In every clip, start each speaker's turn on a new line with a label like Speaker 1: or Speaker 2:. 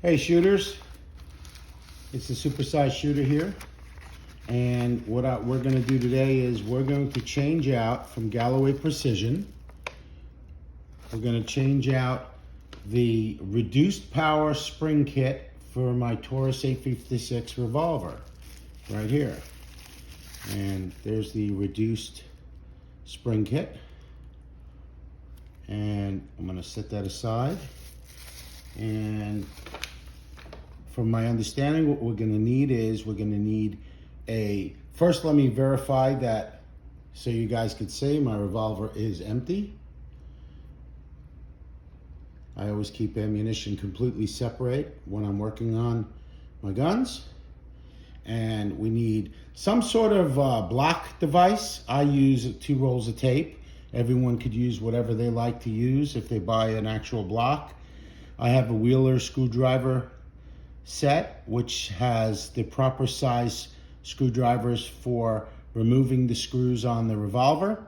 Speaker 1: Hey shooters, it's the supersized shooter here, and what we're going to do today is we're going to change out from Galloway Precision. We're going to change out the reduced power spring kit for my Taurus 856 revolver right here. And there's the reduced spring kit, and I'm going to set that aside. And from my understanding, what we're going to need is first let me verify that so you guys could see my revolver is empty. I always keep ammunition completely separate when I'm working on my guns. And we need some sort of block device. I use 2 rolls of tape. Everyone could use whatever they like to use if they buy an actual block. I have a Wheeler screwdriver set, which has the proper size screwdrivers for removing the screws on the revolver.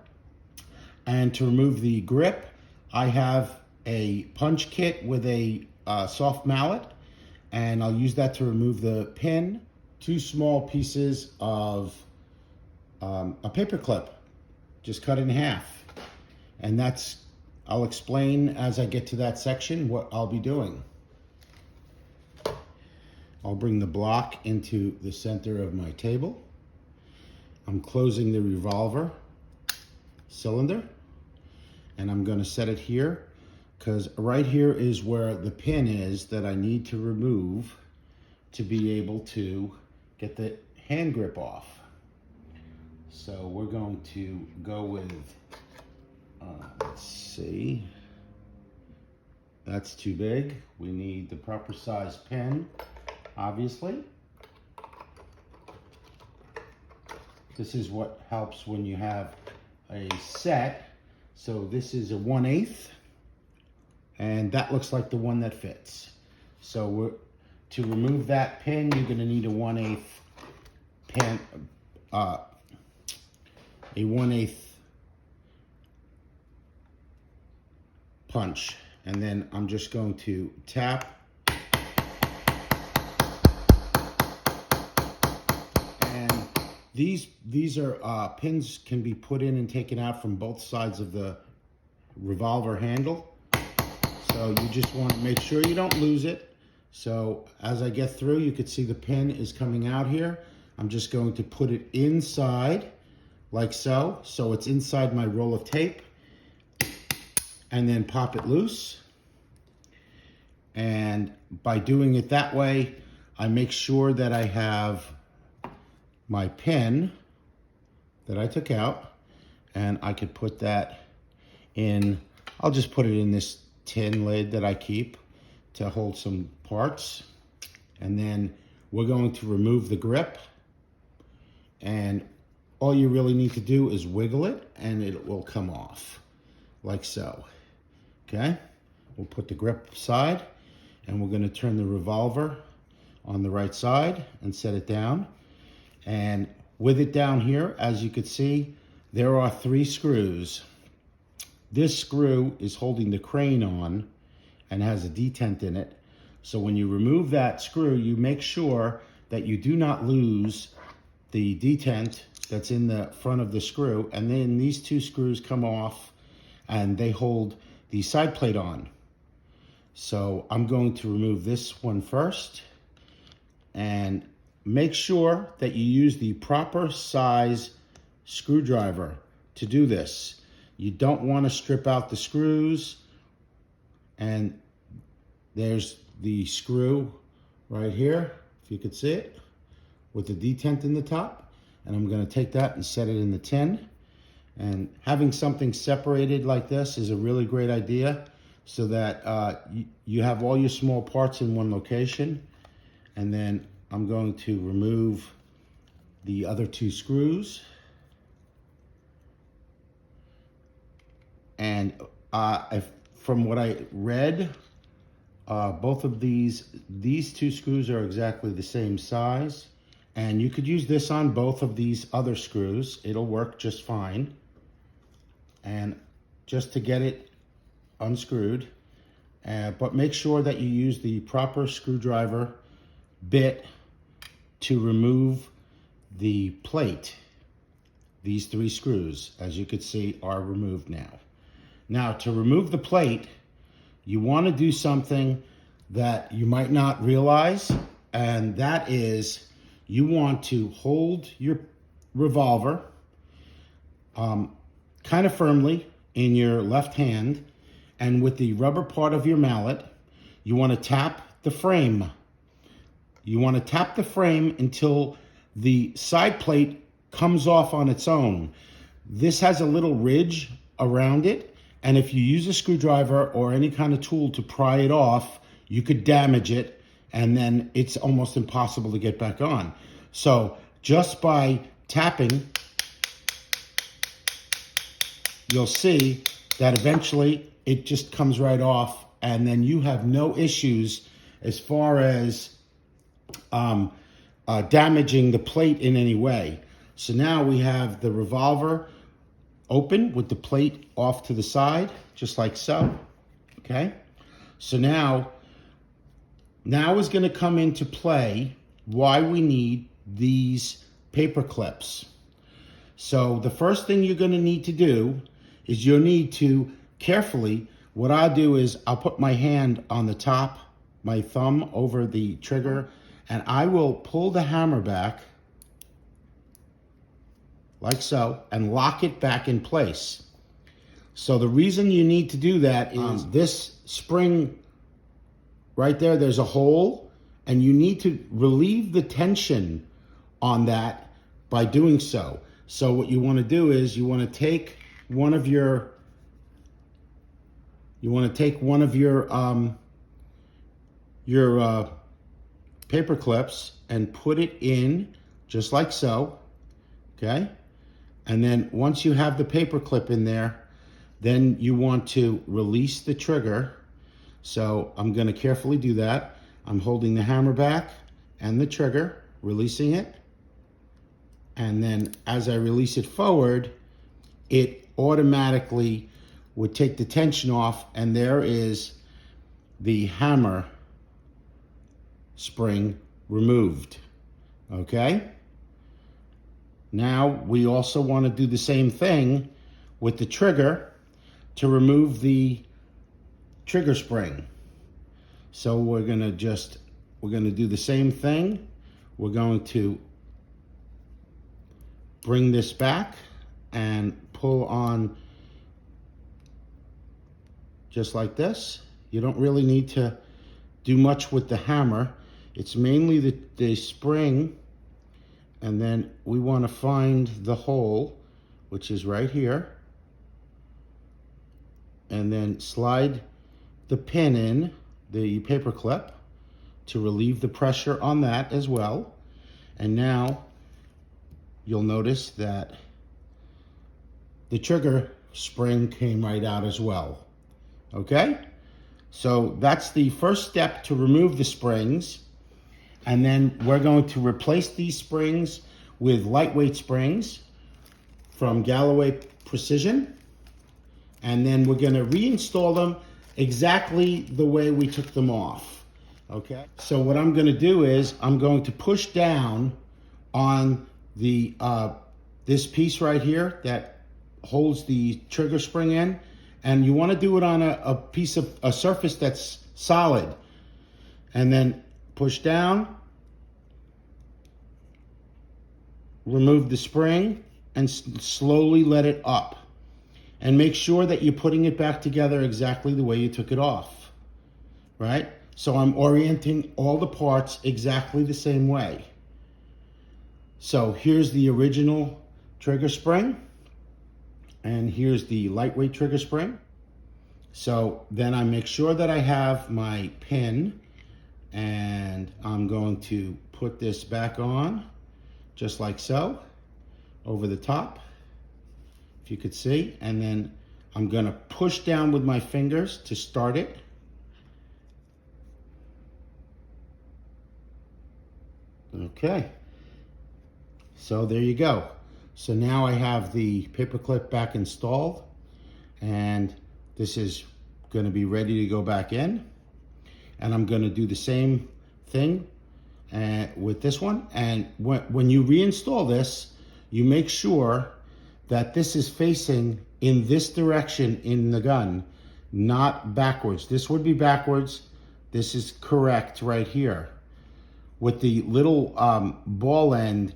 Speaker 1: And to remove the grip, I have a punch kit with a soft mallet, and I'll use that to remove the pin. 2 small pieces of a paper clip, just cut in half. And I'll explain as I get to that section what I'll be doing. I'll bring the block into the center of my table. I'm closing the revolver cylinder, and I'm going to set it here because right here is where the pin is that I need to remove to be able to get the hand grip off. So we're going to go with, let's see, that's too big. We need the proper size pin, obviously. This is what helps when you have a set. So this is a 1/8, and that looks like the one that fits. So to remove that pin, you're going to need a 1/8 pin, a 1/8 punch, and then I'm just going to tap. And these are pins can be put in and taken out from both sides of the revolver handle. So you just want to make sure you don't lose it. So as I get through, you can see the pin is coming out here. I'm just going to put it inside like so. So it's inside my roll of tape, and then pop it loose. And by doing it that way, I make sure that I have my pin that I took out, and I could put that in. I'll just put it in this tin lid that I keep to hold some parts. And then we're going to remove the grip, and all you really need to do is wiggle it and it will come off like so. Okay, we'll put the grip aside, and we're going to turn the revolver on the right side and set it down. And with it down here, as you can see, there are 3 screws. This screw is holding the crane on and has a detent in it. So when you remove that screw, you make sure that you do not lose the detent that's in the front of the screw. And then these 2 screws come off and they hold the side plate on. So I'm going to remove this one first, and make sure that you use the proper size screwdriver to do this. You don't want to strip out the screws. And there's the screw right here, if you could see it, with the detent in the top. And I'm going to take that and set it in the tin. And having something separated like this is a really great idea, so that you have all your small parts in one location. And then I'm going to remove the other 2 screws. And from what I read, both of these 2 screws are exactly the same size. And you could use this on both of these other screws. It'll work just fine. And just to get it unscrewed, but make sure that you use the proper screwdriver bit to remove the plate. These 3 screws, as you can see, are removed now. Now, to remove the plate, you want to do something that you might not realize, and that is you want to hold your revolver kind of firmly in your left hand, and with the rubber part of your mallet, you want to tap the frame. You want to tap the frame until the side plate comes off on its own. This has a little ridge around it, and if you use a screwdriver or any kind of tool to pry it off, you could damage it, and then it's almost impossible to get back on. So just by tapping, you'll see that eventually it just comes right off, and then you have no issues as far as damaging the plate in any way. So now we have the revolver open with the plate off to the side, just like so, okay? So now is gonna come into play why we need these paper clips. So the first thing you're gonna need to do is you'll need to carefully, what I'll do is I'll put my hand on the top, my thumb over the trigger, and I will pull the hammer back like so and lock it back in place. So the reason you need to do that is this spring right there, there's a hole, and you need to relieve the tension on that by doing so. So what you want to do is you want to take one of your paper clips and put it in just like so, okay? And then once you have the paper clip in there, then you want to release the trigger. So I'm going to carefully do that. I'm holding the hammer back and the trigger, releasing it. And then as I release it forward, it automatically would take the tension off, and there is the hammer spring removed, okay? Now we also want to do the same thing with the trigger to remove the trigger spring. So we're going to do the same thing. We're going to bring this back and pull on just like this. You don't really need to do much with the hammer. It's mainly the spring, and then we want to find the hole, which is right here, and then slide the pin in, the paper clip, to relieve the pressure on that as well. And now you'll notice that the trigger spring came right out as well. Okay? So that's the first step to remove the springs. And then we're going to replace these springs with lightweight springs from Galloway Precision. And then we're going to reinstall them exactly the way we took them off. Okay? So what I'm going to do is I'm going to push down on the this piece right here that holds the trigger spring in, and you want to do it on a piece of a surface that's solid, and then push down, remove the spring, and slowly let it up, and make sure that you're putting it back together exactly the way you took it off, right? So I'm orienting all the parts exactly the same way. So here's the original trigger spring, and here's the lightweight trigger spring. So then I make sure that I have my pin, and I'm going to put this back on just like so over the top, if you could see, and then I'm going to push down with my fingers to start it. Okay, so there you go. So now I have the paper clip back installed, and this is going to be ready to go back in. And I'm going to do the same thing with this one. And when you reinstall this, you make sure that this is facing in this direction in the gun, not backwards. This would be backwards. This is correct right here, with the little ball end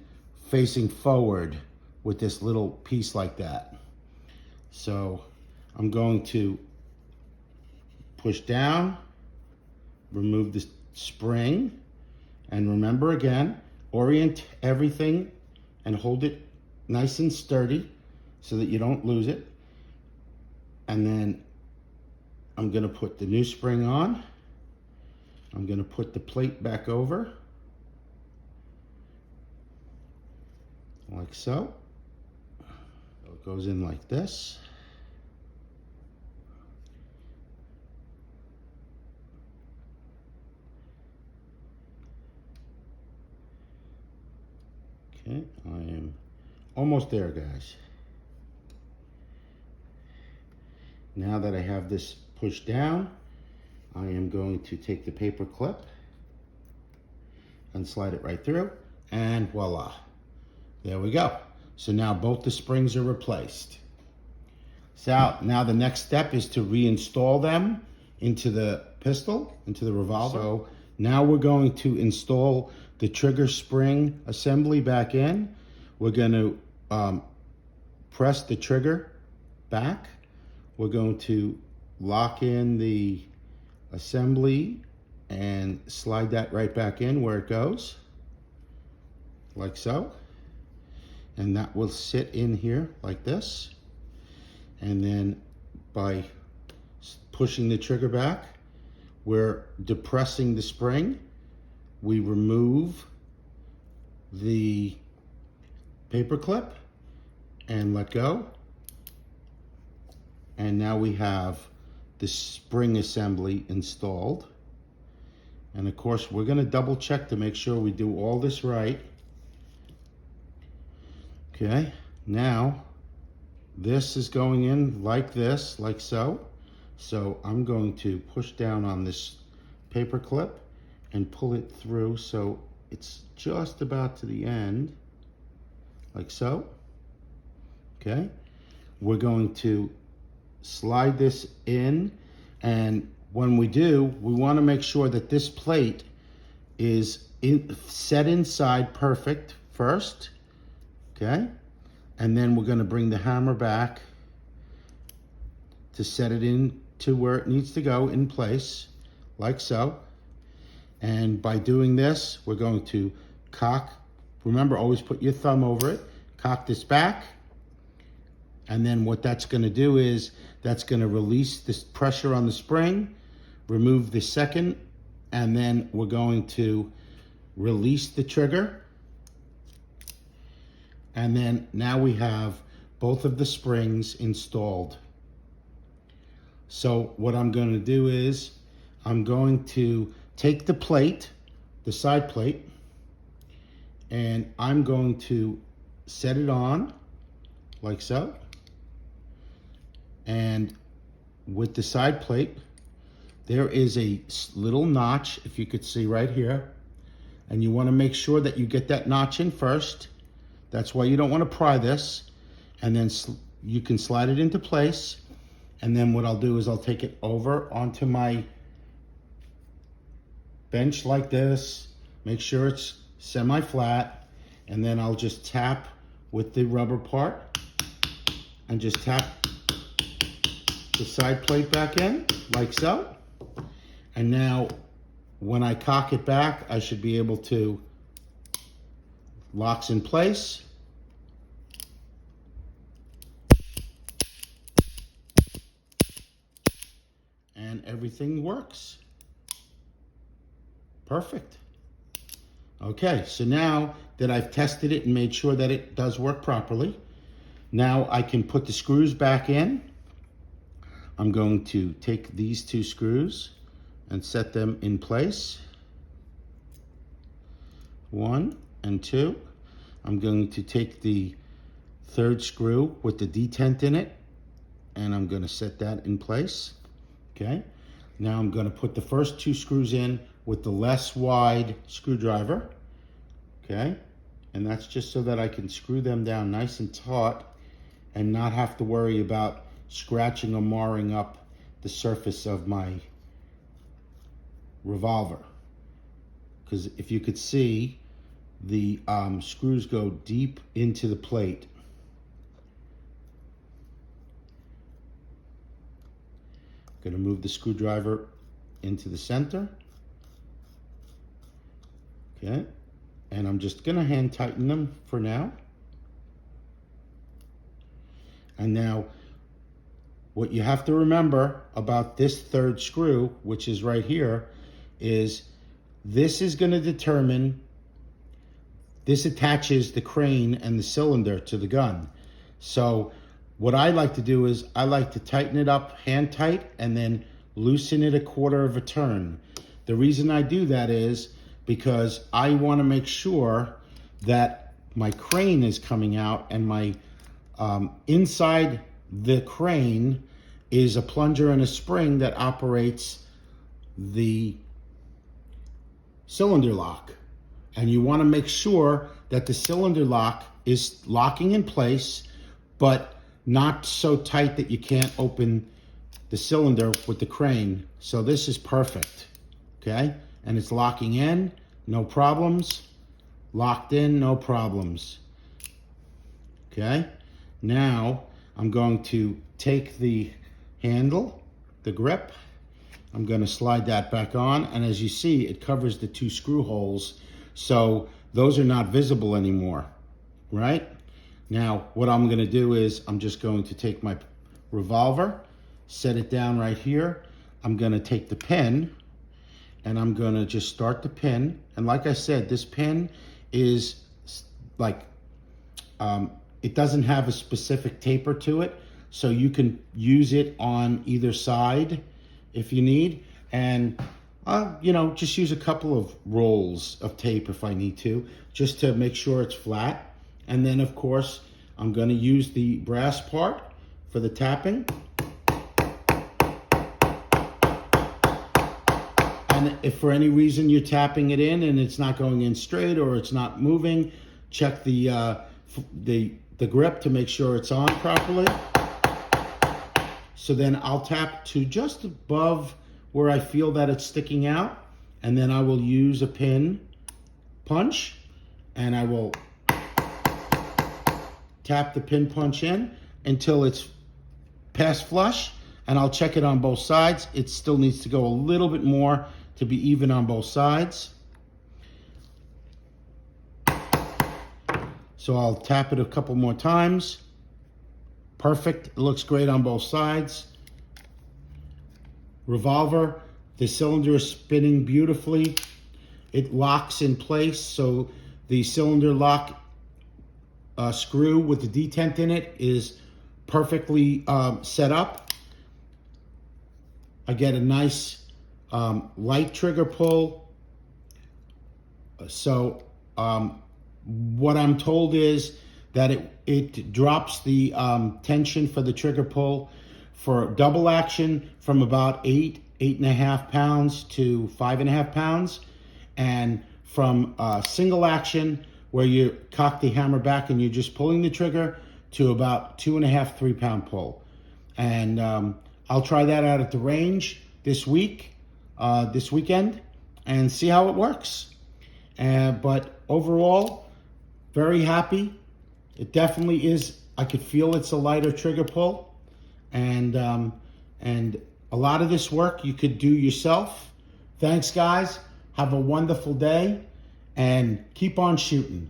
Speaker 1: facing forward with this little piece like that. So I'm going to push down, remove the spring, and remember again, orient everything and hold it nice and sturdy so that you don't lose it. And then I'm gonna put the new spring on. I'm gonna put the plate back over, like so. So it goes in like this. Okay, I am almost there, guys. Now that I have this pushed down, I am going to take the paper clip and slide it right through, and voila, there we go. So now both the springs are replaced. So now the next step is to reinstall them into the pistol, into the revolver. So now we're going to install the trigger spring assembly back in. We're going to press the trigger back. We're going to lock in the assembly and slide that right back in where it goes, like so. And that will sit in here like this. And then by pushing the trigger back, we're depressing the spring. We remove the paper clip and let go. And now we have the spring assembly installed. And of course, we're going to double check to make sure we do all this right. Okay, now this is going in like this, like so. So I'm going to push down on this paper clip and pull it through so it's just about to the end, like so. Okay, we're going to slide this in, and when we do, we want to make sure that this plate is set inside perfect first, okay? And then we're going to bring the hammer back to set it in to where it needs to go in place, like so. And by doing this, we're going to cock, remember, always put your thumb over it, cock this back, and then what that's going to do is that's going to release this pressure on the spring, remove the second, and then we're going to release the trigger. And then now we have both of the springs installed. So what I'm going to do is I'm going to take the plate, the side plate, and I'm going to set it on like so. And with the side plate, there is a little notch, if you could see right here. And you want to make sure that you get that notch in first. That's why you don't want to pry this. And then you can slide it into place. And then what I'll do is I'll take it over onto my bench like this. Make sure it's semi-flat. And then I'll just tap with the rubber part. And just tap the side plate back in, like so. And now, when I cock it back, I should be able to, locks in place. And everything works. Perfect. Okay, so now that I've tested it and made sure that it does work properly, now I can put the screws back in. I'm going to take these two screws and set them in place. 1 and 2. I'm going to take the third screw with the detent in it, and I'm going to set that in place. Okay, now I'm going to put the first 2 screws in with the less wide screwdriver. Okay, and that's just so that I can screw them down nice and taut and not have to worry about scratching or marring up the surface of my revolver. Because if you could see, the screws go deep into the plate. Going to move the screwdriver into the center. Okay, and I'm just going to hand tighten them for now. And now, what you have to remember about this 3rd screw, which is right here, is this is going to determine, this attaches the crane and the cylinder to the gun. So what I like to do is I like to tighten it up hand tight and then loosen it 1/4 of a turn. The reason I do that is because I want to make sure that my crane is coming out, and my inside the crane is a plunger and a spring that operates the cylinder lock. And you want to make sure that the cylinder lock is locking in place, but not so tight that you can't open the cylinder with the crane. So this is perfect, okay? And it's locking in, no problems. Locked in, no problems. Okay? Now, I'm going to take the handle, the grip, I'm going to slide that back on, and as you see, it covers the 2 screw holes, so those are not visible anymore, right? Now, what I'm going to do is I'm just going to take my revolver, set it down right here. I'm going to take the pin, and I'm going to just start the pin. And like I said, this pin is like, it doesn't have a specific taper to it, so you can use it on either side if you need. And you know, just use a couple of rolls of tape if I need to, just to make sure it's flat. And then of course, I'm going to use the brass part for the tapping. And if for any reason you're tapping it in and it's not going in straight or it's not moving, check the grip to make sure it's on properly. So then I'll tap to just above where I feel that it's sticking out, and then I will use a pin punch, and I will tap the pin punch in until it's past flush, and I'll check it on both sides. It still needs to go a little bit more to be even on both sides. So I'll tap it a couple more times. Perfect, it looks great on both sides. Revolver, the cylinder is spinning beautifully. It locks in place, so the cylinder lock screw with the detent in it is perfectly set up. I get a nice light trigger pull. So what I'm told is that it drops the tension for the trigger pull for double action from about 8.5 pounds to 5.5 pounds, and from single action where you cock the hammer back and you're just pulling the trigger to about 2.5, 3 pound pull. And I'll try that out at the range this weekend, and see how it works. But overall, very happy. It definitely is. I could feel it's a lighter trigger pull, and a lot of this work you could do yourself. Thanks, guys. Have a wonderful day, and keep on shooting.